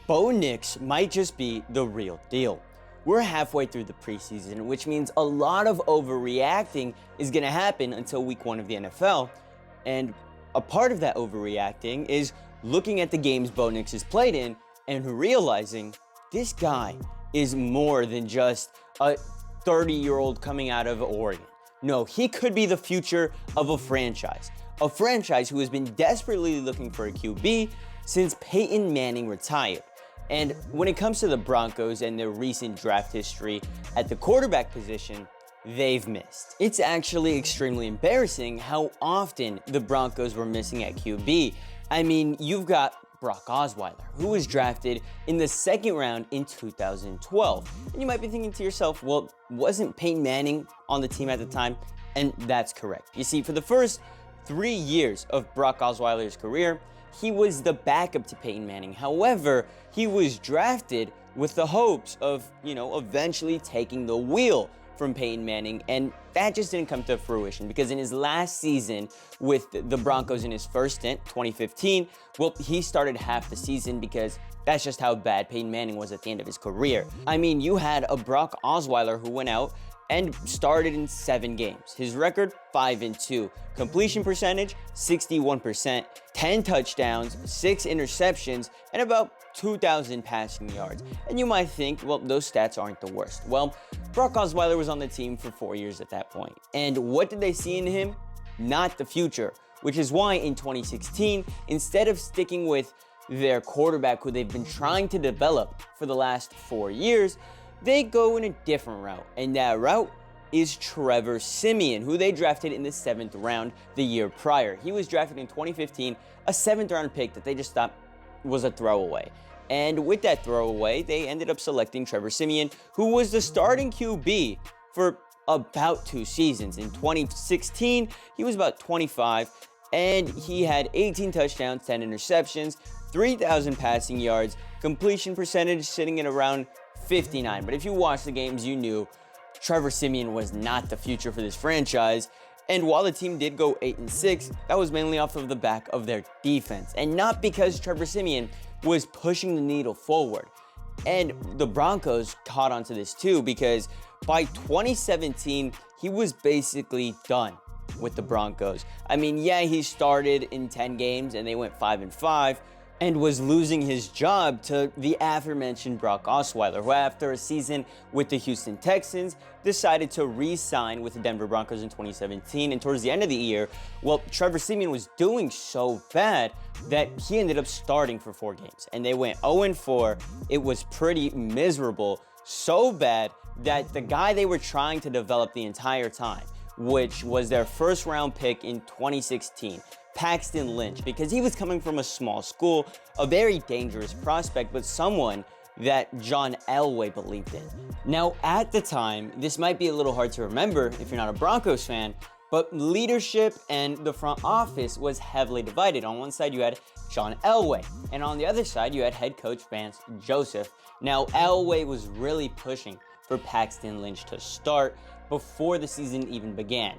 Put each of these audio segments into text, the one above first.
Bo Nix might just be the real deal. We're halfway through the preseason, which means a lot of overreacting is going to happen until week 1 of the NFL. And a part of that overreacting is looking at the games Bo Nix has played in and realizing this guy is more than just a 30-year-old coming out of Oregon. No, he could be the future of a franchise who has been desperately looking for a QB since Peyton Manning retired. And when it comes to the Broncos and their recent draft history at the quarterback position, they've missed. It's actually extremely embarrassing how often the Broncos were missing at QB. I mean, you've got Brock Osweiler, who was drafted in the 2nd round in 2012. And you might be thinking to yourself, well, wasn't Peyton Manning on the team at the time? And that's correct. You see, for the first 3 years of Brock Osweiler's career, he was the backup to Peyton Manning. However, he was drafted with the hopes of, eventually taking the wheel from Peyton Manning, and that just didn't come to fruition because in his last season with the Broncos in his first stint, 2015, well, he started half the season because that's just how bad Peyton Manning was at the end of his career. I mean, you had a Brock Osweiler who went out and started in 7 games. His record, 5-2. Completion percentage, 61%. 10 touchdowns, 6 interceptions, and about 2,000 passing yards. And you might think, well, those stats aren't the worst. Well, Brock Osweiler was on the team for 4 years at that point. And what did they see in him? Not the future. Which is why in 2016, instead of sticking with their quarterback who they've been trying to develop for the last 4 years, they go in a different route, and that route is Trevor Siemian, who they drafted in the 7th round the year prior. He was drafted in 2015, a 7th round pick that they just thought was a throwaway. And with that throwaway, they ended up selecting Trevor Siemian, who was the starting QB for about 2 seasons. In 2016, he was about 25, and he had 18 touchdowns, 10 interceptions, 3,000 passing yards, completion percentage sitting at around 59. But if you watched the games, you knew Trevor Siemian was not the future for this franchise. And while the team did go 8-6, that was mainly off of the back of their defense. And not because Trevor Siemian was pushing the needle forward. And the Broncos caught onto this too, because by 2017, he was basically done with the Broncos. I mean, yeah, he started in 10 games and they went 5-5. And was losing his job to the aforementioned Brock Osweiler, who after a season with the Houston Texans decided to re-sign with the Denver Broncos in 2017. And towards the end of the year, well, Trevor Siemian was doing so bad that he ended up starting for 4 games. And they went 0-4. It was pretty miserable, so bad that the guy they were trying to develop the entire time, which was their 1st round pick in 2016, Paxton Lynch, because he was coming from a small school, a very dangerous prospect, but someone that John Elway believed in. Now, at the time, this might be a little hard to remember if you're not a Broncos fan, but leadership and the front office was heavily divided. On one side, you had John Elway, and on the other side, you had head coach Vance Joseph. Now, Elway was really pushing for Paxton Lynch to start before the season even began.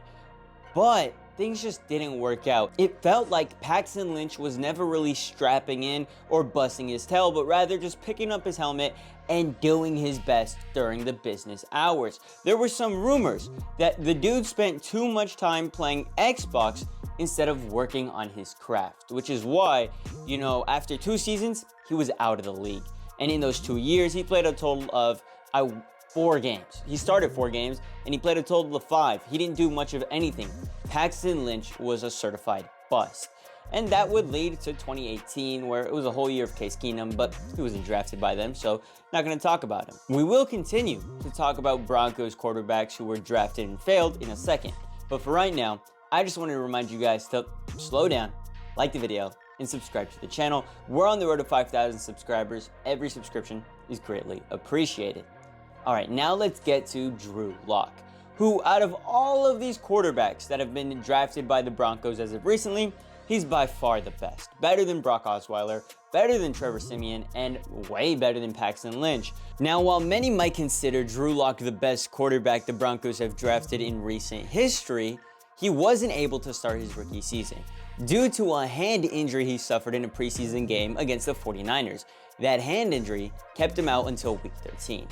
But things just didn't work out. It felt like Paxton Lynch was never really strapping in or busting his tail, but rather just picking up his helmet and doing his best during the business hours. There were some rumors that the dude spent too much time playing Xbox instead of working on his craft, which is why, after 2 seasons, he was out of the league. And in those 2 years, he played a total of 4 games. He started 4 games, and he played a total of 5. He didn't do much of anything. Paxton Lynch was a certified bust. And that would lead to 2018, where it was a whole year of Case Keenum, but he wasn't drafted by them, so not going to talk about him. We will continue to talk about Broncos quarterbacks who were drafted and failed in a second. But for right now, I just wanted to remind you guys to slow down, like the video, and subscribe to the channel. We're on the road to 5,000 subscribers. Every subscription is greatly appreciated. All right, now let's get to Drew Lock, who out of all of these quarterbacks that have been drafted by the Broncos as of recently, he's by far the best. Better than Brock Osweiler, better than Trevor Siemian, and way better than Paxton Lynch. Now, while many might consider Drew Lock the best quarterback the Broncos have drafted in recent history, he wasn't able to start his rookie season due to a hand injury he suffered in a preseason game against the 49ers. that hand injury kept him out until week 13.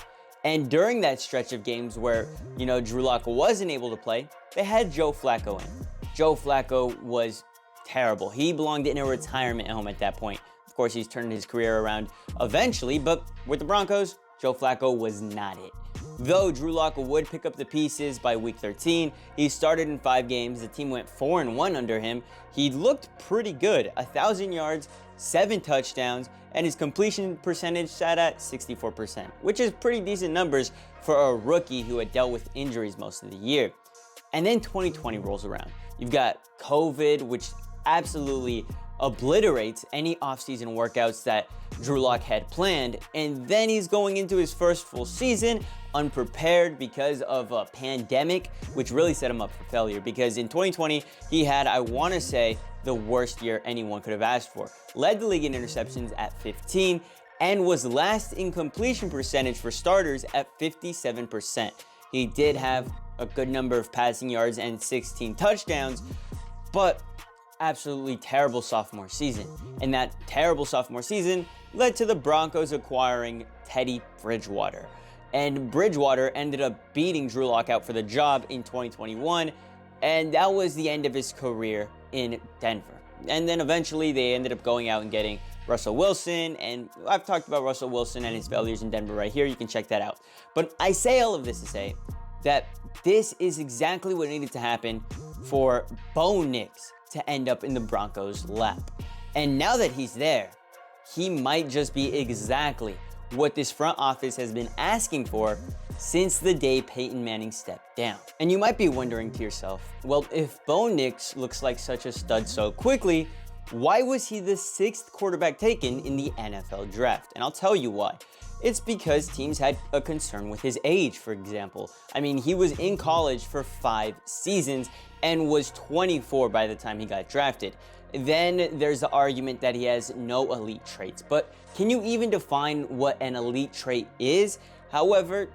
And during that stretch of games where, Drew Lock wasn't able to play, they had Joe Flacco in. Joe Flacco was terrible. He belonged in a retirement home at that point. Of course, he's turned his career around eventually, but with the Broncos, Joe Flacco was not it. Though Drew Lock would pick up the pieces by week 13, he started in 5 games. The team went 4-1 under him. He looked pretty good, 1,000 yards, 7 touchdowns, and his completion percentage sat at 64%, which is pretty decent numbers for a rookie who had dealt with injuries most of the year. And then 2020 rolls around. You've got COVID, which absolutely obliterates any offseason workouts that Drew Lock had planned, and then he's going into his first full season unprepared because of a pandemic, which really set him up for failure, because in 2020 he had, I want to say, the worst year anyone could have asked for. Led the league in interceptions at 15 and was last in completion percentage for starters at 57%. He did have a good number of passing yards and 16 touchdowns, but absolutely terrible sophomore season. And that terrible sophomore season led to the Broncos acquiring Teddy Bridgewater. And Bridgewater ended up beating Drew Lock out for the job in 2021, and that was the end of his career in Denver. And then eventually they ended up going out and getting Russell Wilson, and I've talked about Russell Wilson and his failures in Denver right here. You can check that out. But I say all of this to say that this is exactly what needed to happen for Bo Nix to end up in the Broncos' lap. And now that he's there, he might just be exactly what this front office has been asking for since the day Peyton Manning stepped down. And you might be wondering to yourself, well, if Bo Nix looks like such a stud so quickly, why was he the 6th quarterback taken in the NFL draft? And I'll tell you why. It's because teams had a concern with his age, for example. I mean, he was in college for 5 seasons and was 24 by the time he got drafted. Then there's the argument that he has no elite traits. But can you even define what an elite trait is? However,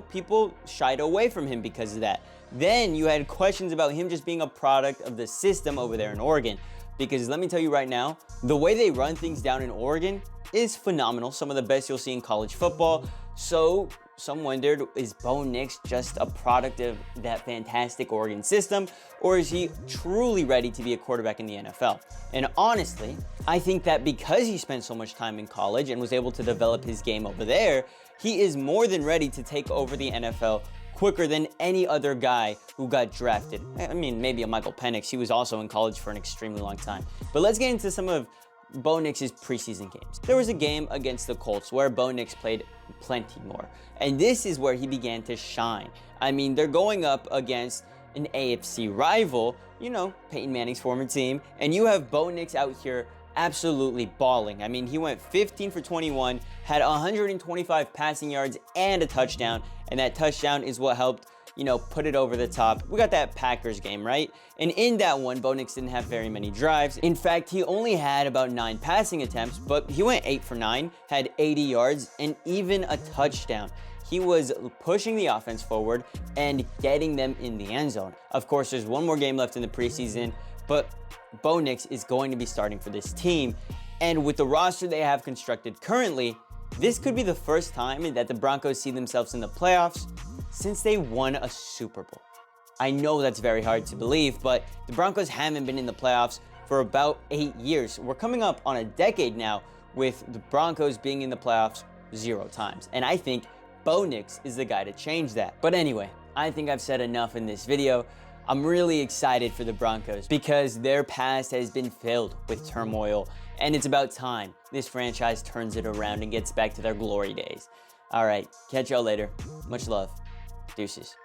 people shied away from him because of that. Then you had questions about him just being a product of the system over there in Oregon. Because let me tell you right now, the way they run things down in Oregon is phenomenal. Some of the best you'll see in college football. So some wondered, is Bo Nix just a product of that fantastic Oregon system, or is he truly ready to be a quarterback in the NFL? And honestly, I think that because he spent so much time in college and was able to develop his game over there, he is more than ready to take over the NFL quicker than any other guy who got drafted. I mean, maybe a Michael Penix. He was also in college for an extremely long time. But let's get into some of Bo Nix's preseason games. There was a game against the Colts where Bo Nix played plenty more. And this is where he began to shine. I mean, they're going up against an AFC rival, Peyton Manning's former team, and you have Bo Nix out here absolutely balling. I mean, he went 15 for 21, had 125 passing yards and a touchdown, and that touchdown is what helped, put it over the top. We got that Packers game, right? And in that one, Bo Nix didn't have very many drives. In fact, he only had about 9 passing attempts, but he went 8 for 9, had 80 yards, and even a touchdown. He was pushing the offense forward and getting them in the end zone. Of course, there's one more game left in the preseason, but Bo Nix is going to be starting for this team. And with the roster they have constructed currently, this could be the first time that the Broncos see themselves in the playoffs since they won a Super Bowl. I know that's very hard to believe, but the Broncos haven't been in the playoffs for about 8 years. We're coming up on a decade now with the Broncos being in the playoffs 0 times. And I think Bo Nix is the guy to change that. But anyway, I think I've said enough in this video. I'm really excited for the Broncos because their past has been filled with turmoil, and it's about time this franchise turns it around and gets back to their glory days. All right, catch y'all later. Much love. Deuces.